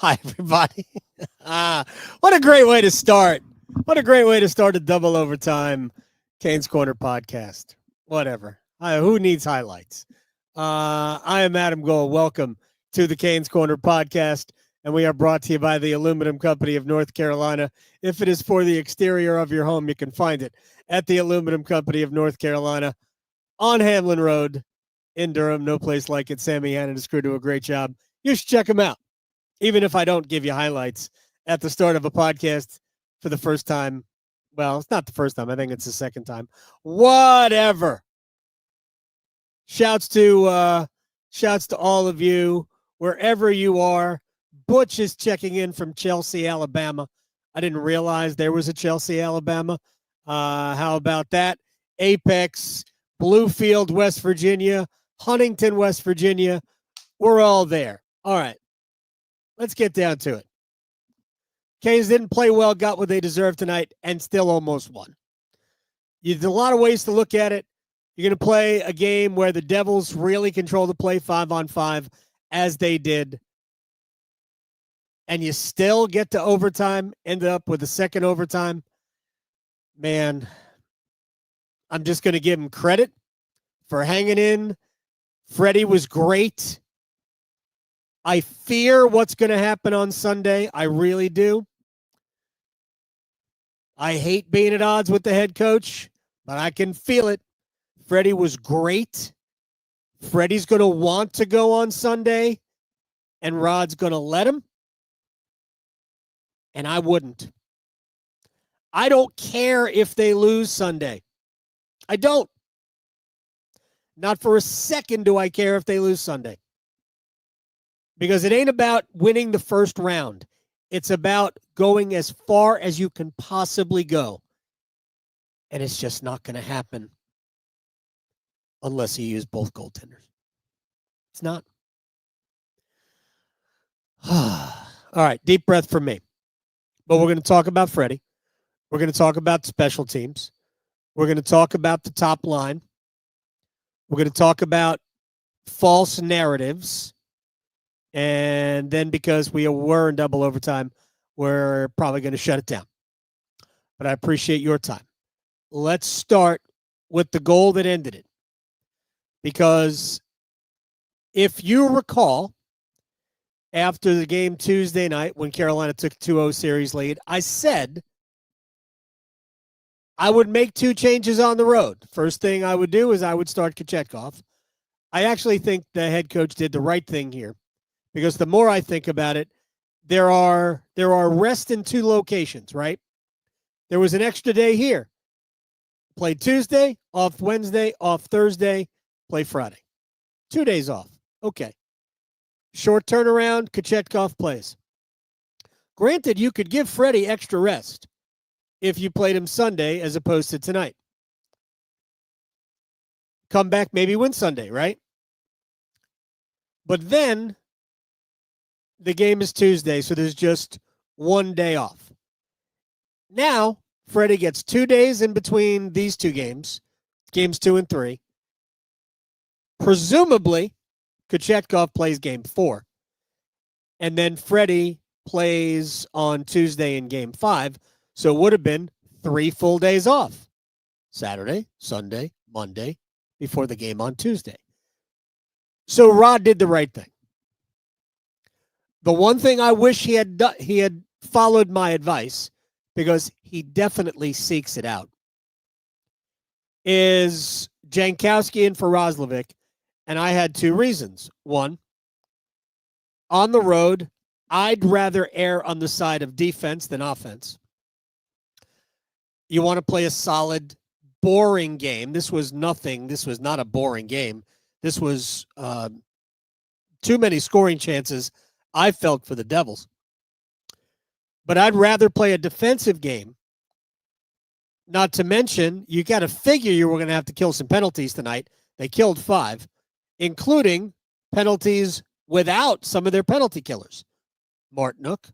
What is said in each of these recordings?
Hi, everybody. What a great way to start. What a great way to start a double overtime Canes Corner podcast. Whatever. Who needs highlights? I am Adam Gold. Welcome to the Canes Corner podcast, and we are brought to you by the Aluminum Company of North Carolina. If it is for the exterior of your home, you can find it at the Aluminum Company of North Carolina on Hamlin Road in Durham. No place like it. Sammy Hannon and his crew do a great job. You should check them out. Even if I don't give you highlights at the start of a podcast for the first time. Well, it's not the first time. I think it's the second time. Whatever. Shouts to all of you, wherever you are. Butch is checking in from Chelsea, Alabama. I didn't realize there was a Chelsea, Alabama. How about that? Apex, Bluefield, West Virginia, Huntington, West Virginia. We're all there. All right. Let's get down to it. Canes didn't play well, got what they deserved tonight, and still almost won. There's a lot of ways to look at it. You're going to play a game where the Devils really control the play 5-on-5, as they did, and you still get to overtime, end up with a second overtime. Man, I'm just going to give him credit for hanging in. Freddie was great. I fear what's going to happen on Sunday. I really do. I hate being at odds with the head coach, but I can feel it. Freddie was great. Freddie's going to want to go on Sunday, and Rod's going to let him. And I wouldn't. I don't care if they lose Sunday. I don't. Not for a second do I care if they lose Sunday. Because it ain't about winning the first round. It's about going as far as you can possibly go. And it's just not going to happen unless you use both goaltenders. It's not. All right, deep breath for me. But we're going to talk about Freddie. We're going to talk about special teams. We're going to talk about the top line. We're going to talk about false narratives. And then because we were in double overtime, we're probably going to shut it down. But I appreciate your time. Let's start with the goal that ended it. Because if you recall, after the game Tuesday night when Carolina took a 2-0 series lead, I said I would make two changes on the road. First thing I would do is I would start Kochetkov. I actually think the head coach did the right thing here. Because the more I think about it, there are rest in two locations, right? There was an extra day here. Played Tuesday, off Wednesday, off Thursday, play Friday. 2 days off. Okay. Short turnaround, Kochetkov plays. Granted, you could give Freddie extra rest if you played him Sunday as opposed to tonight. Come back, maybe win Sunday, right? But then the game is Tuesday, so there's just 1 day off. Now, Freddie gets 2 days in between these two games 2 and 3. Presumably, Kochetkov plays game 4. And then Freddie plays on Tuesday in game 5. So it would have been 3 full days off. Saturday, Sunday, Monday, before the game on Tuesday. So Rod did the right thing. The one thing I wish he had followed my advice, because he definitely seeks it out, is Jankowski in for Roslovic, and I had 2 reasons. One, on the road, I'd rather err on the side of defense than offense. You want to play a solid, boring game. This was nothing. This was not a boring game. This was too many scoring chances, I felt, for the Devils. But I'd rather play a defensive game. Not to mention, you got to figure you were going to have to kill some penalties tonight. They killed 5, including penalties without some of their penalty killers. Martinook.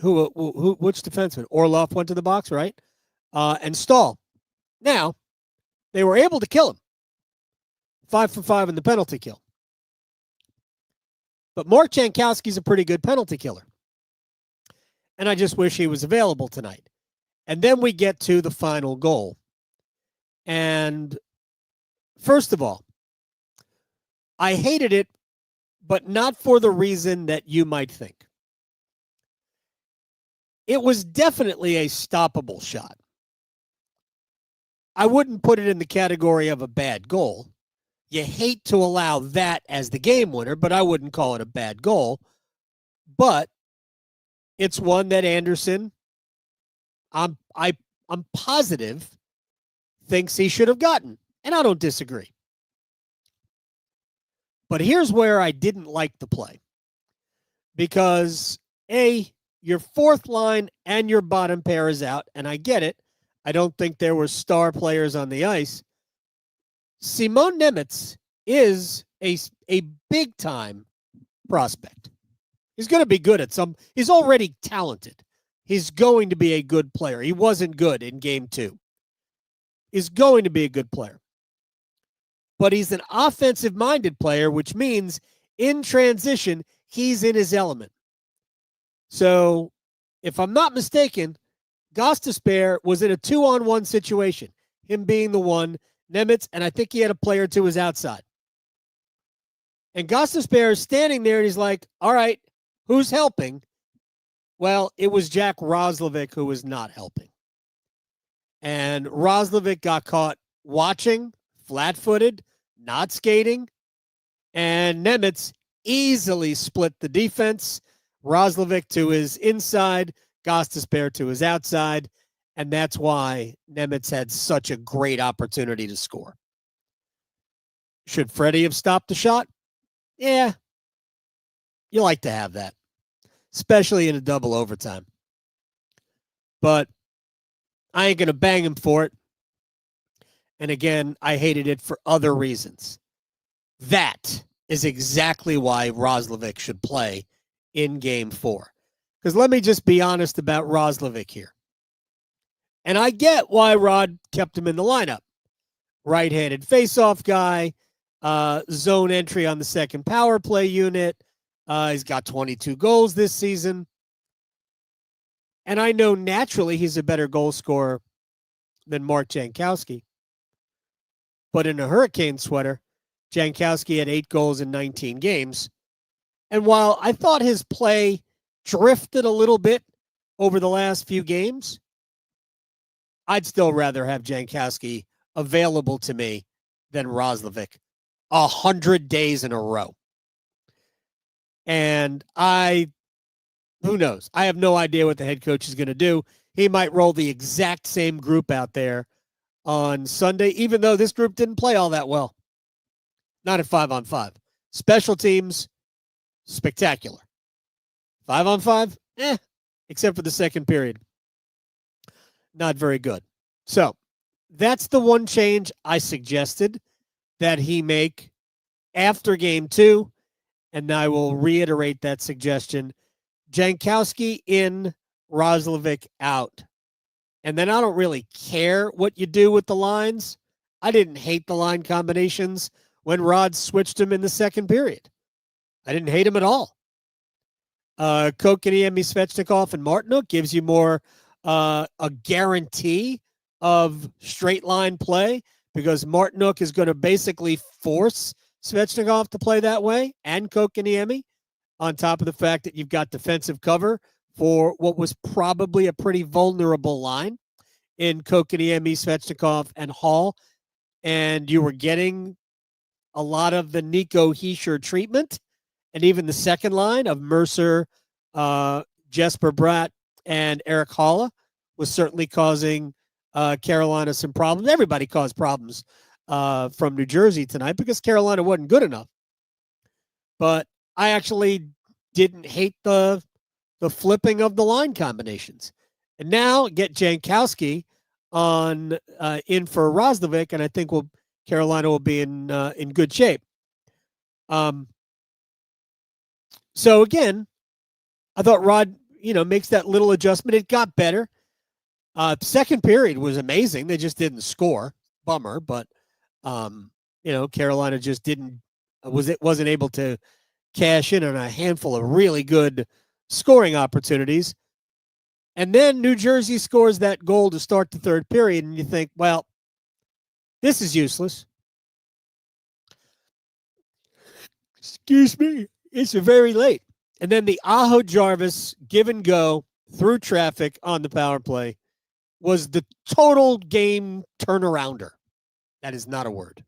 Which defenseman? Orlov went to the box, right? And Staal. Now, they were able to kill him. 5 for 5 in the penalty kill. But Mark Jankowski's a pretty good penalty killer. And I just wish he was available tonight. And then we get to the final goal. And first of all, I hated it, but not for the reason that you might think. It was definitely a stoppable shot. I wouldn't put it in the category of a bad goal. You hate to allow that as the game winner, but I wouldn't call it a bad goal. But it's one that Andersen, I'm positive, thinks he should have gotten. And I don't disagree. But here's where I didn't like the play. Because, A, your fourth line and your bottom pair is out, and I get it. I don't think there were star players on the ice. Simon Nemec is a big-time prospect. He's going to be good at some. He's already talented. He's going to be a good player. He wasn't good in Game 2. He's going to be a good player. But he's an offensive-minded player, which means in transition, he's in his element. So, if I'm not mistaken, Gostisbehere was in a 2-on-1 situation, him being the one, Nemec, and I think he had a player to his outside. And Gostisbehere is standing there, and he's like, all right, who's helping? Well, it was Jack Roslovic who was not helping. And Roslovic got caught watching, flat-footed, not skating, and Nemec easily split the defense. Roslovic to his inside, Gostisbehere to his outside, and that's why Nemec had such a great opportunity to score. Should Freddie have stopped the shot? Yeah. You like to have that, especially in a double overtime. But I ain't going to bang him for it. And again, I hated it for other reasons. That is exactly why Roslovic should play in Game 4. Because let me just be honest about Roslovic here. And I get why Rod kept him in the lineup. Right-handed faceoff guy, zone entry on the second power play unit. He's got 22 goals this season. And I know naturally he's a better goal scorer than Mark Jankowski. But in a Hurricane sweater, Jankowski had 8 goals in 19 games. And while I thought his play drifted a little bit over the last few games, I'd still rather have Jankowski available to me than Roslovic 100 days in a row. And who knows? I have no idea what the head coach is going to do. He might roll the exact same group out there on Sunday, even though this group didn't play all that well. Not at 5-on-5. Special teams, spectacular. 5-on-5, except for the second period. Not very good. So that's the one change I suggested that he make after Game 2, and I will reiterate that suggestion. Jankowski in, Roslovic out. And then I don't really care what you do with the lines. I didn't hate the line combinations when Rod switched them in the second period. I didn't hate him at all. Kotkaniemi, Svechnikov, and Martinook gives you more a guarantee of straight line play because Martinook is going to basically force Svechnikov to play that way and Kotkaniemi, on top of the fact that you've got defensive cover for what was probably a pretty vulnerable line in Kotkaniemi, Svechnikov, and Hall. And you were getting a lot of the Nico Hischier treatment, and even the second line of Mercer, Jesper Bratt, and Eric Haula was certainly causing Carolina some problems. Everybody caused problems from New Jersey tonight because Carolina wasn't good enough. But I actually didn't hate the flipping of the line combinations. And now get Jankowski on in for Roslovic, and I think Carolina will be in good shape. So again, I thought Rod, makes that little adjustment. It got better. Second period was amazing. They just didn't score. Bummer, but Carolina just wasn't able to cash in on a handful of really good scoring opportunities. And then New Jersey scores that goal to start the third period, and you think, well, this is useless. Excuse me. It's very late. And then the Aho Jarvis give and go through traffic on the power play was the total game turnarounder. That is not a word.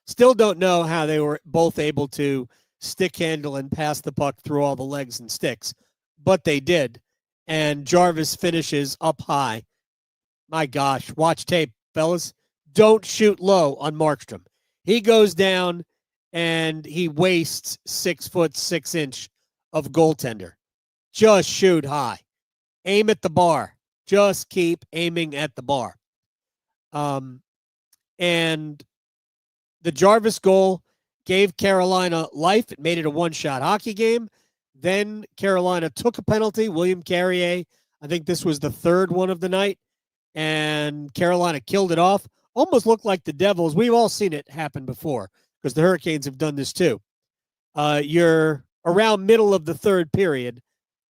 Still don't know how they were both able to stick handle and pass the puck through all the legs and sticks, but they did. And Jarvis finishes up high. My gosh, watch tape, fellas. Don't shoot low on Markstrom. He goes down and he wastes 6'6" of goaltender. Just shoot high. Aim at the bar. Just keep aiming at the bar. And the Jarvis goal gave Carolina life. It made it a one-shot hockey game. Then Carolina took a penalty. William Carrier, I think this was the third one of the night, and Carolina killed it off. Almost looked like the Devils. We've all seen it happen before because the Hurricanes have done this too. You're around middle of the third period,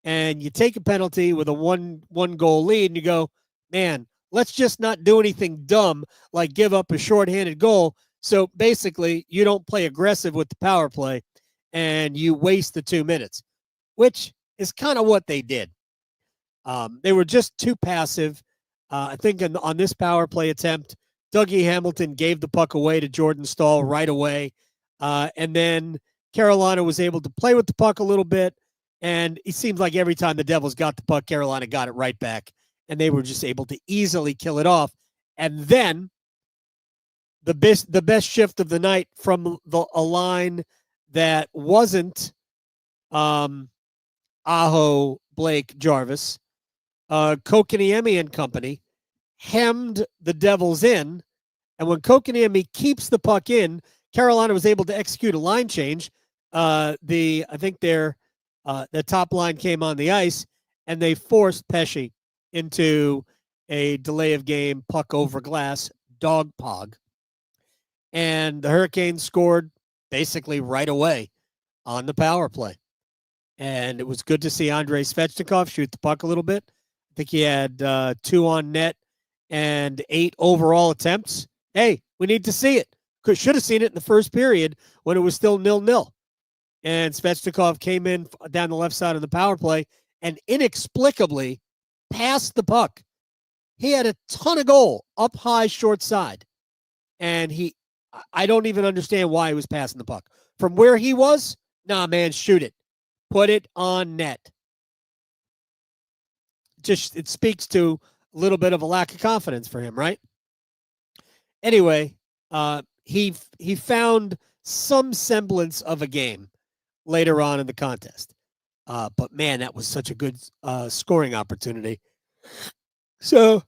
and you take a penalty with a one goal lead, and you go, man, let's just not do anything dumb like give up a shorthanded goal. So basically, you don't play aggressive with the power play, and you waste the 2 minutes, which is kind of what they did. They were just too passive. I think on this power play attempt, Dougie Hamilton gave the puck away to Jordan Staal right away. And then Carolina was able to play with the puck a little bit. And it seems like every time the Devils got the puck, Carolina got it right back. And they were just able to easily kill it off. And then the best shift of the night from a line that wasn't Aho, Blake, Jarvis, Kotkaniemi and company hemmed the Devils in. And when Kotkaniemi keeps the puck in, Carolina was able to execute a line change. I think the top line came on the ice, and they forced Pesce into a delay of game puck over glass dog pog. And the Hurricanes scored basically right away on the power play. And it was good to see Andrei Svechnikov shoot the puck a little bit. I think he had 2 on net and 8 overall attempts. Hey, we need to see it. Should have seen it in the first period when it was still 0-0. And Svechnikov came in down the left side of the power play and inexplicably passed the puck. He had a ton of goal up high short side. And I don't even understand why he was passing the puck. From where he was, nah, man, shoot it. Put it on net. Just it speaks to a little bit of a lack of confidence for him, right? Anyway, he found some semblance of a game later on in the contest. But man, that was such a good scoring opportunity. So,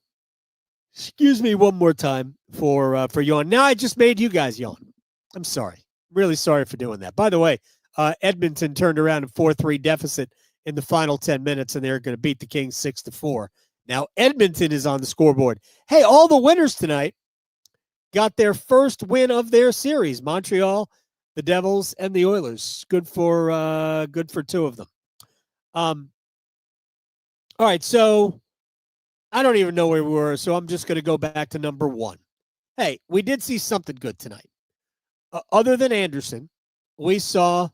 excuse me one more time for yawn. Now I just made you guys yawn. I'm sorry. Really sorry for doing that. By the way, Edmonton turned around a 4-3 deficit in the final 10 minutes, and they're going to beat the Kings 6-4. Now Edmonton is on the scoreboard. Hey, all the winners tonight got their first win of their series. Montreal, the Devils, and the Oilers. Good for 2 of them. All right, so I don't even know where we were, so I'm just going to go back to number 1. Hey, we did see something good tonight. Other than Andersen, we saw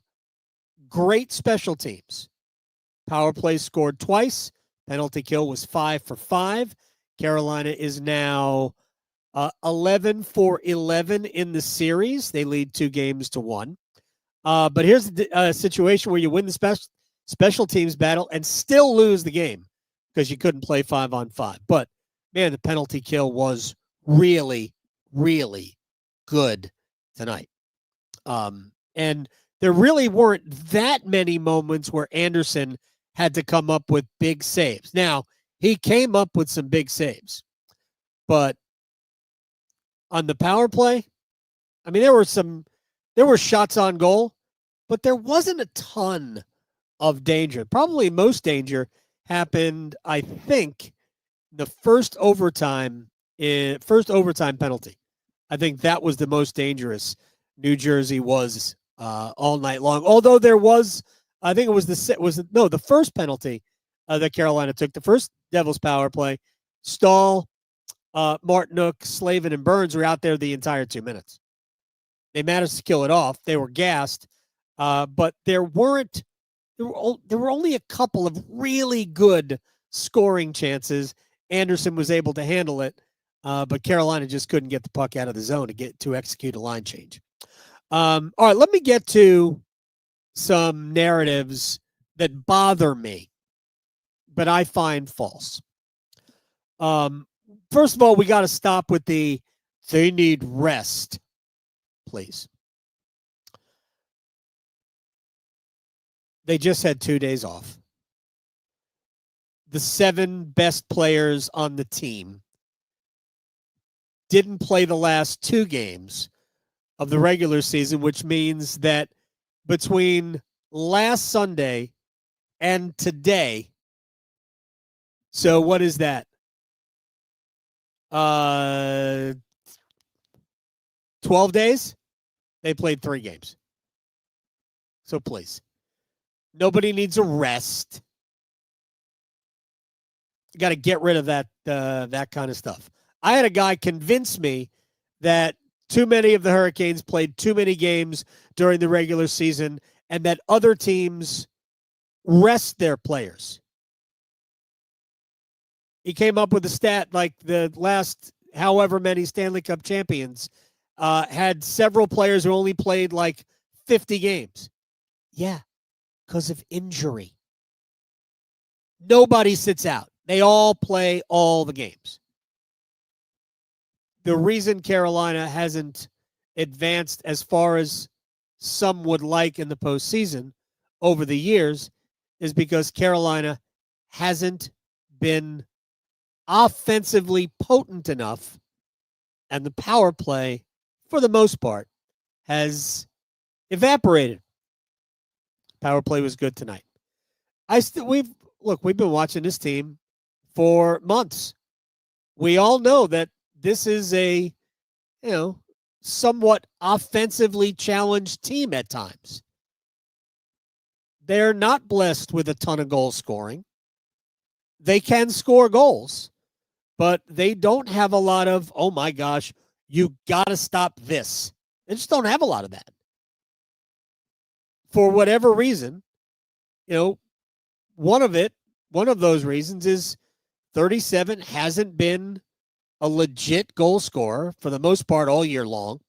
great special teams. Power play scored twice. Penalty kill was 5 for 5. Carolina is now 11 for 11 in the series. They lead 2-1. But here's a situation where you win the special teams battle and still lose the game because you couldn't play 5-on-5. But, man, the penalty kill was really, really good tonight. And there really weren't that many moments where Andersen had to come up with big saves. Now, he came up with some big saves. But on the power play, I mean, there were shots on goal, but there wasn't a ton of danger. Probably most danger happened, I think, the first overtime penalty. I think that was the most dangerous New Jersey was all night long. Although there was, I think it was the first penalty that Carolina took, the first Devils power play. Staal, Martinook, Slavin, and Burns were out there the entire 2 minutes. They managed to kill it off. They were gassed, but there were only a couple of really good scoring chances. Andersen was able to handle it, but Carolina just couldn't get the puck out of the zone to execute a line change. All right, let me get to some narratives that bother me, but I find false. First of all, we got to stop with they need rest, please. They just had 2 days off. The 7 best players on the team didn't play the last 2 games of the regular season, which means that between last Sunday and today, so what is that? 12 days? They played 3 games. So please, nobody needs a rest. You got to get rid of that kind of stuff. I had a guy convince me that too many of the Hurricanes played too many games during the regular season and that other teams rest their players. He came up with a stat like the last however many Stanley Cup champions had several players who only played like 50 games. Yeah, because of injury. Nobody sits out. They all play all the games. The reason Carolina hasn't advanced as far as some would like in the postseason over the years is because Carolina hasn't been offensively potent enough, and the power play, for the most part, has evaporated. Power play was good tonight. We've been watching this team for months. We all know that this is a, somewhat offensively challenged team at times. They're not blessed with a ton of goal scoring. They can score goals, but they don't have a lot of, oh my gosh, you got to stop this. They just don't have a lot of that. For whatever reason, one of those reasons is 37 hasn't been a legit goal scorer for the most part all year long.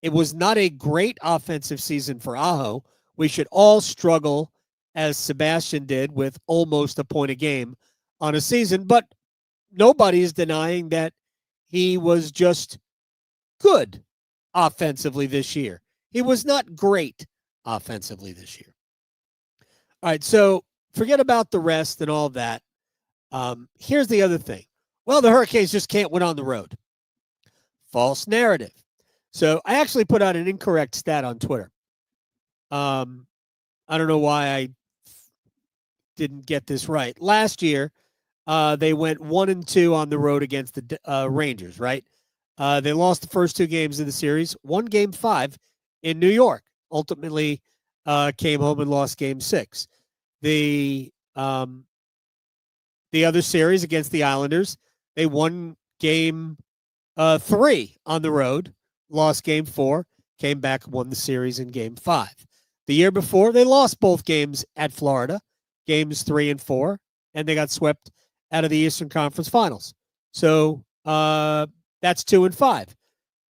It was not a great offensive season for Aho. We should all struggle, as Sebastian did, with almost a point a game on a season, but nobody is denying that he was just good offensively this year. He was not great offensively this year. All right, so forget about the rest and all that. Here's the other thing. Well, the Hurricanes just can't win on the road. False narrative. So I actually put out an incorrect stat on Twitter. I don't know why I didn't get this right. Last year, they went 1-2 on the road against the Rangers, right? They lost the first 2 games of the series, won Game 5 in New York. Ultimately, came home and lost Game 6. The other series against the Islanders, they won Game 3 on the road, lost Game 4, came back, won the series in Game 5. The year before, they lost both games at Florida, Games 3 and 4, and they got swept out of the Eastern Conference Finals. So that's 2-5.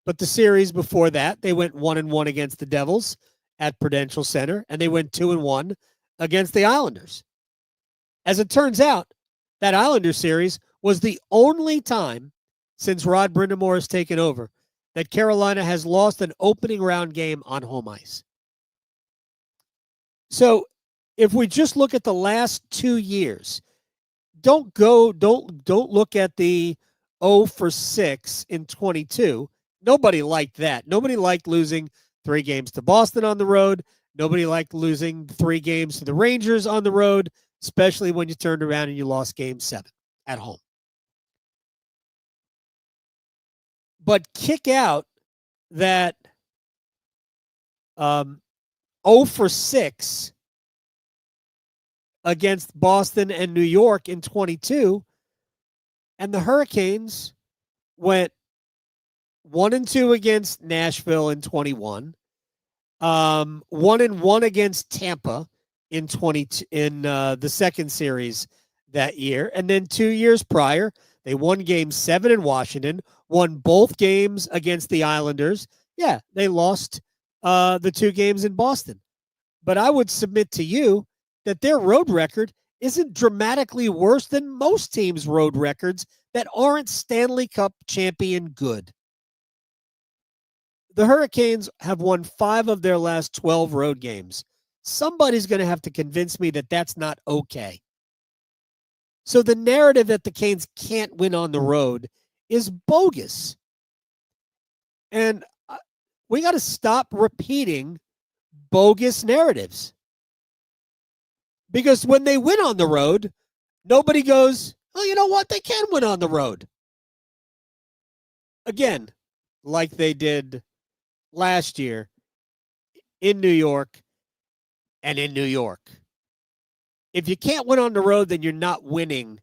But the series before that, they went 1-1 against the Devils at Prudential Center, and they went 2-1 against the Islanders. As it turns out, that Islanders series was the only time since Rod Brind'Amour has taken over that Carolina has lost an opening round game on home ice. So if we just look at the last 2 years, don't look at the 0-for-6 in 22. Nobody liked that. Nobody liked losing 3 games to Boston on the road. Nobody liked losing 3 games to the Rangers on the road, especially when you turned around and you lost Game 7 at home. But kick out that 0 for 6 against Boston and New York in 22. And the Hurricanes went 1-2 against Nashville in 21. 1-1 against Tampa in the second series that year. And then 2 years prior, they won game 7 in Washington, won both games against the Islanders. Yeah, they lost the 2 games in Boston. But I would submit to you that their road record isn't dramatically worse than most teams' road records that aren't Stanley Cup champion good. The Hurricanes have won 5 of their last 12 road games. Somebody's going to have to convince me that that's not okay. So the narrative that the Canes can't win on the road is bogus. And we got to stop repeating bogus narratives. Because when they win on the road, nobody goes, oh, you know what? They can win on the road. Again, like they did last year in New York and in New York. If you can't win on the road, then you're not winning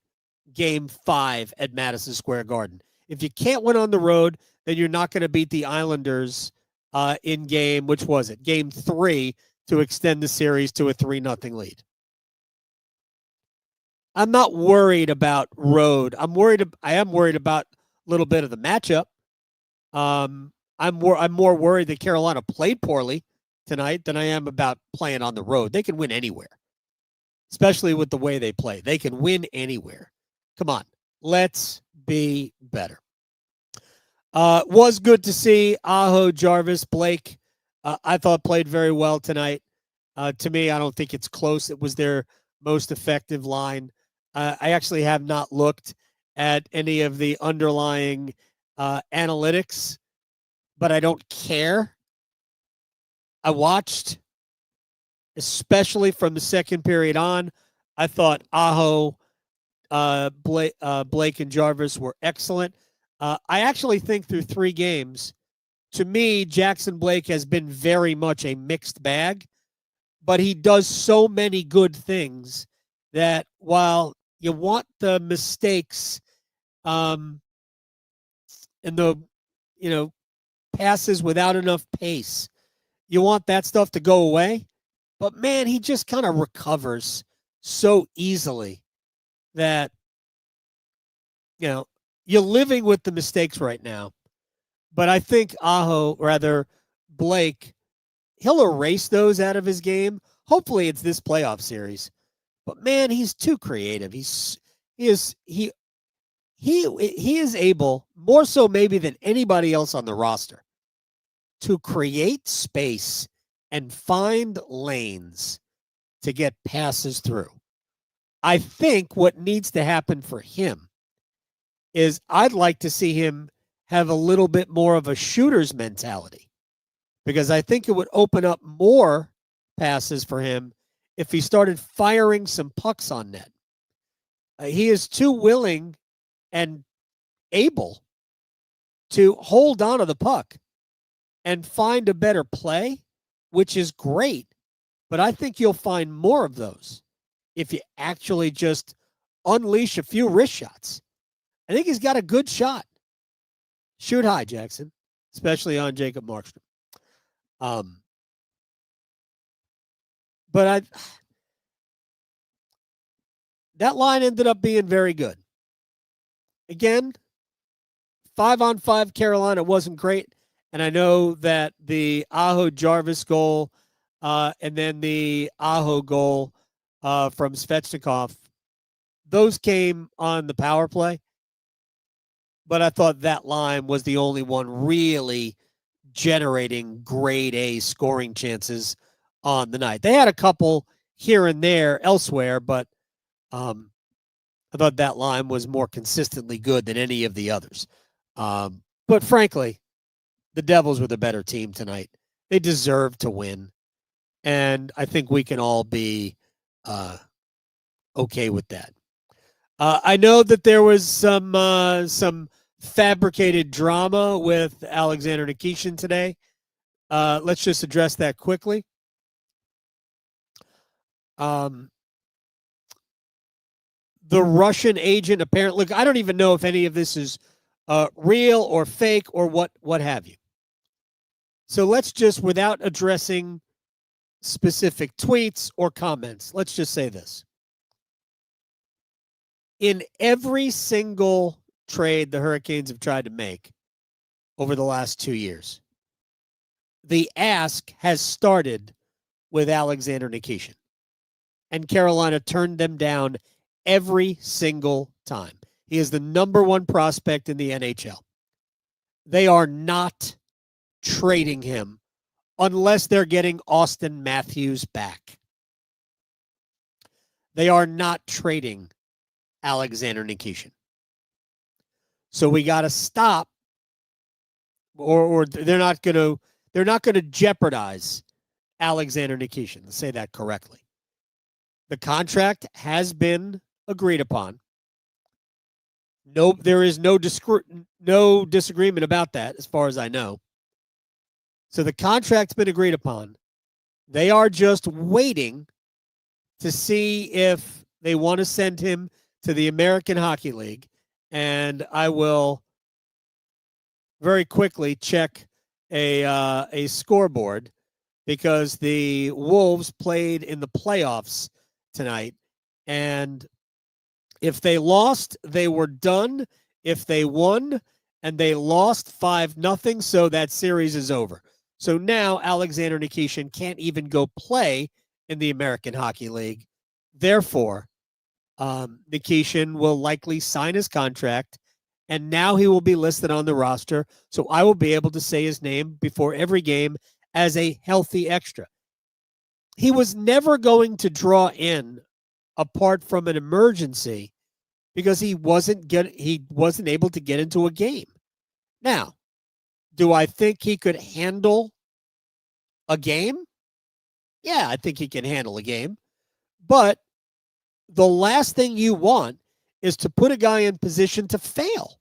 game 5 at Madison Square Garden. If you can't win on the road, then you're not going to beat the Islanders in game, which was it? Game 3 to extend the series to a 3-0 lead. I'm not worried about road. I am worried about a little bit of the matchup. I'm more worried that Carolina played poorly tonight than I am about playing on the road. They can win anywhere, especially with the way they play. They can win anywhere. Come on, let's be better. Was good to see Aho, Jarvis, Blake. I thought played very well tonight. To me, I don't think it's close. It was their most effective line. I actually have not looked at any of the underlying analytics, but I don't care. I watched, especially from the second period on. I thought Aho, Blake, and Jarvis were excellent. I actually think through 3 games, to me, Jackson Blake has been very much a mixed bag, but he does so many good things that while you want the mistakes and the, passes without enough pace, you want that stuff to go away. But, man, he just kind of recovers so easily that, you're living with the mistakes right now. But I think Blake, he'll erase those out of his game. Hopefully it's this playoff series. But, man, he's too creative. He is able, more so maybe than anybody else on the roster, to create space and find lanes to get passes through. I think what needs to happen for him is I'd like to see him have a little bit more of a shooter's mentality, because I think it would open up more passes for him if he started firing some pucks on net. He is too willing and able to hold on to the puck and find a better play, which is great. But I think you'll find more of those if you actually just unleash a few wrist shots. I think he's got a good shot. Shoot high, Jackson, especially on Jacob Markstrom. But that line ended up being very good. Again, 5-on-5 Carolina wasn't great. And I know that the Aho Jarvis goal and then the Aho goal from Svechnikov, those came on the power play. But I thought that line was the only one really generating grade A scoring chances on the night. They had a couple here and there elsewhere, but I thought that line was more consistently good than any of the others. But frankly, the Devils were the better team tonight. They deserved to win. And I think we can all be okay with that. I know that there was some fabricated drama with Alexander Nikishin today. let's just address that quickly. The Russian agent apparently, look, I don't even know if any of this is real or fake or what have you. So let's just, without addressing specific tweets or comments, let's just say this. In every single trade the Hurricanes have tried to make over the last 2 years, the ask has started with Alexander Nikishin. And Carolina turned them down every single time. He is the #1 prospect in the NHL. They are not trading him unless they're getting Auston Matthews back. They are not trading Alexander Nikishin. So we got to stop, or they're not going to jeopardize Alexander Nikishin. Let's say that correctly. The contract has been agreed upon. No, there is no disagreement about that, as far as I know. So the contract's been agreed upon. They are just waiting to see if they want to send him to the American Hockey League. And I will very quickly check a scoreboard, because the Wolves played in the playoffs tonight. And if they lost, they were done. If they won and they lost 5-0, so that series is over. So now Alexander Nikishin can't even go play in the American Hockey League. Therefore, Nikishin will likely sign his contract, and now he will be listed on the roster. So I will be able to say his name before every game as a healthy extra. He was never going to draw in apart from an emergency, because he wasn't able to get into a game. Now, do I think he could handle a game? Yeah, I think he can handle a game. But the last thing you want is to put a guy in position to fail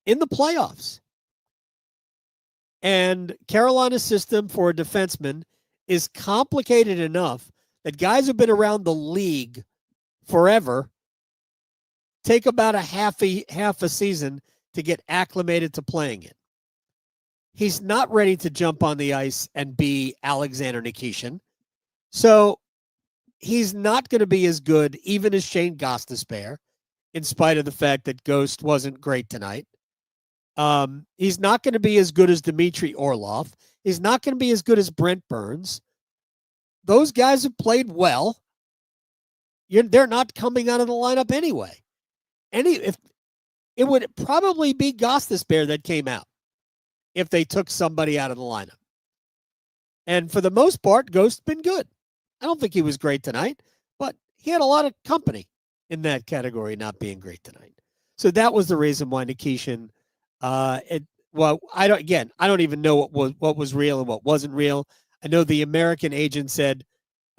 in the playoffs. And Carolina's system for a defenseman is complicated enough that guys who've been around the league forever take about a half a season to get acclimated to playing it. He's not ready to jump on the ice and be Alexander Nikishin. So he's not going to be as good even as Shayne Gostisbehere, in spite of the fact that Ghost wasn't great tonight. He's not going to be as good as Dmitry Orlov. He's not going to be as good as Brent Burns. Those guys have played well. They're not coming out of the lineup anyway. If it would probably be Gostisbehere that came out if they took somebody out of the lineup. And for the most part, Ghost's been good. I don't think he was great tonight, but he had a lot of company in that category not being great tonight. So that was the reason why Nikishin, I don't even know what was real and what wasn't real. I know the American agent said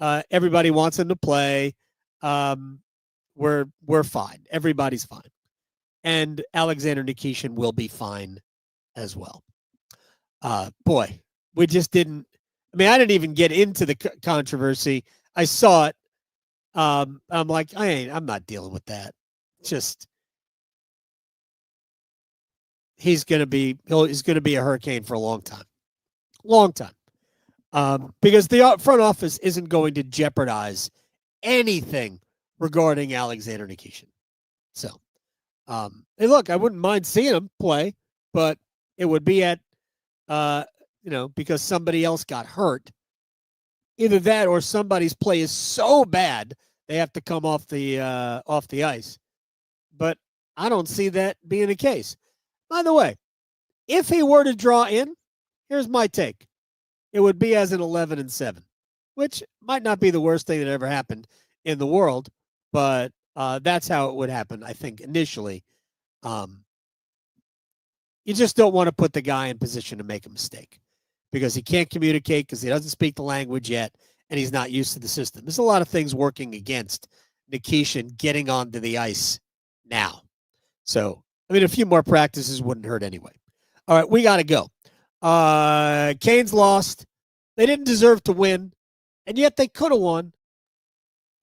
everybody wants him to play. We're fine. Everybody's fine. And Alexander Nikishin will be fine as well. Boy, we just didn't. I mean, I didn't even get into the controversy. I saw it. I'm like, I'm not dealing with that. Just he's going to be a Hurricane for a long time. Because the front office isn't going to jeopardize anything regarding Alexander Nikishin. So, hey, look, I wouldn't mind seeing him play, but it would be at, because somebody else got hurt. Either that or somebody's play is so bad they have to come off the ice. But I don't see that being the case. By the way, if he were to draw in, here's my take. It would be as an 11-7, which might not be the worst thing that ever happened in the world, but that's how it would happen, I think, initially. You just don't want to put the guy in position to make a mistake because he can't communicate, because he doesn't speak the language yet, and he's not used to the system. There's a lot of things working against Nikishin getting onto the ice now. So, I mean, a few more practices wouldn't hurt anyway. All right, we got to go. Canes lost. They didn't deserve to win, and yet they could have won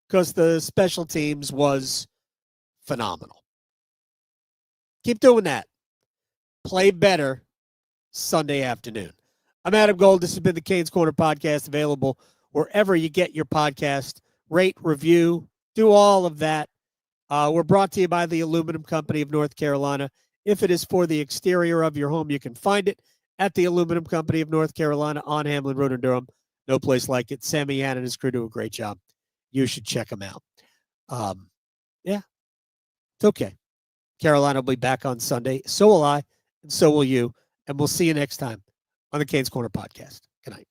because the special teams was phenomenal. Keep doing that. Play better Sunday afternoon. I'm Adam Gold. This has been the Canes Corner podcast, available wherever you get your podcast. Rate, review, do all of that. We're brought to you by the Aluminum Company of North Carolina. If it is for the exterior of your home, you can find it at the Aluminum Company of North Carolina on Hamlin Road in Durham. No place like it. Sammy Yan and his crew do a great job. You should check them out. Yeah, it's okay. Carolina will be back on Sunday. So will I, and so will you. And we'll see you next time on the Canes Corner podcast. Good night.